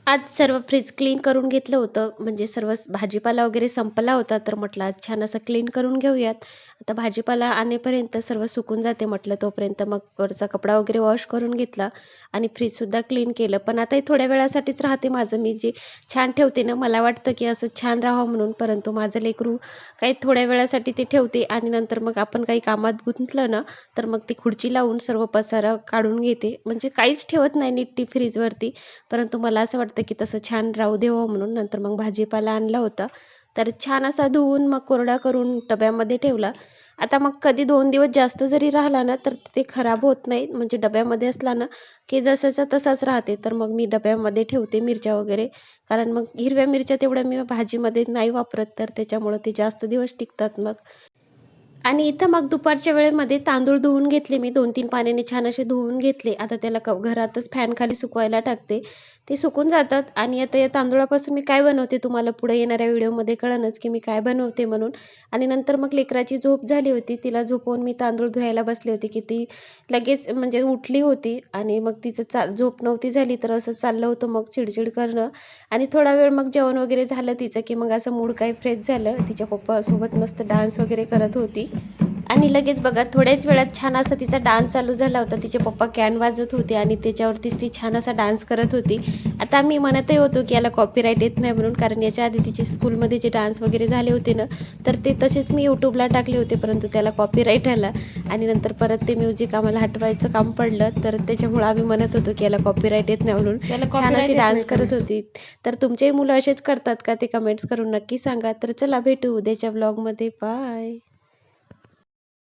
आज सर्व fridge clean करून घेतलं होतं. म्हणजे सर्व भाजीपाला वगैरे संपला होता, तर म्हटलं आज छान असं क्लीन करून घेऊयात. आता भाजीपाला आणेपर्यंत सर्व सुकून जाते म्हटलं, तोपर्यंत मग वरचा कपडा वगैरे वॉश करून घेतला आणि फ्रीजसुद्धा क्लीन केलं. पण आता हे थोड्या वेळासाठीच राहते माझं. मी जे छान ठेवते ना, मला वाटतं की असं छान राहावं म्हणून, परंतु माझं लेकरू काही थोड्या वेळासाठी ते ठेवते आणि नंतर मग आपण काही कामात गुंतलं ना, तर मग ती खुर्ची लावून सर्व पसारा काढून घेते. म्हणजे काहीच ठेवत नाही नीट ती फ्रीजवरती. परंतु मला असं वाटतं की तसं छान राहू देवावं म्हणून नंतर मग भाजीपाला आणला होता. तर छान असा धुवून मग कोरडा करून डब्यामध्ये ठेवला. आता मग कधी 2 दिवस जास्त जरी राहिला ना, तर ते खराब होत नाही. म्हणजे डब्यामध्ये असला ना, की जसाच्या तसाच राहते. तर मग मी डब्यामध्ये ठेवते मिरच्या वगैरे. कारण मग हिरव्या मिरच्या तेवढ्या मी भाजीमध्ये नाही वापरत, तर त्याच्यामुळं ते जास्त दिवस टिकतात मग. आणि इथं मग दुपारच्या वेळेमध्ये तांदूळ धुवून घेतले मी 2-3 पाण्याने छान असे धुवून घेतले. आता त्याला घरातच फॅनखाली सुकवायला टाकते. ते सुकून जातात आणि आता या तांदूळापासून मी काय बनवते तुम्हाला पुढे येणाऱ्या व्हिडिओमध्ये कळेलच की मी काय बनवते म्हणून. आणि नंतर मग लेकराची झोप झाली होती. तिला झोपवून मी तांदूळ धुवायला बसले होते, की ती लगेच म्हणजे उठली होती आणि मग तिचं झोप नव्हती झाली, तर असं चाललं होतं मग चिडचिड करणं. आणि थोडा वेळ मग जेवण वगैरे झालं तिचं, की मग असं मूड काही फ्रेश झालं. तिच्या पप्पासोबत मस्त डान्स वगैरे करत होती. आणि लगेच बघा थोड्याच वेळात छान असा तिचा डान्स चालू झाला होता. तिचे पप्पा कॅन वाजवत होते आणि त्याच्यावरतीच ती छान असा डान्स करत होती. आता मी म्हणतही होतो, की याला कॉपीराईट येत नाही म्हणून, कारण याच्या आधी तिचे स्कूलमध्ये जे डान्स वगैरे झाले होते ना, तर ते तसेच मी YouTubeला टाकले होते, परंतु त्याला कॉपीराईट आला आणि नंतर परत ते म्युझिक आम्हाला हटवायचं काम पडलं. तर त्याच्यामुळं आम्ही म्हणत होतो, की याला कॉपीराईट येत नाही म्हणून. त्याला छान कॉपीराईट अशी येत डान्स नाही करत त्याला. होती. तर तुमचेही मुलं असेच करतात का? ते कमेंट्स करून नक्की सांगा. तर चला भेटू उद्याच्या व्लॉगमध्ये. बाय.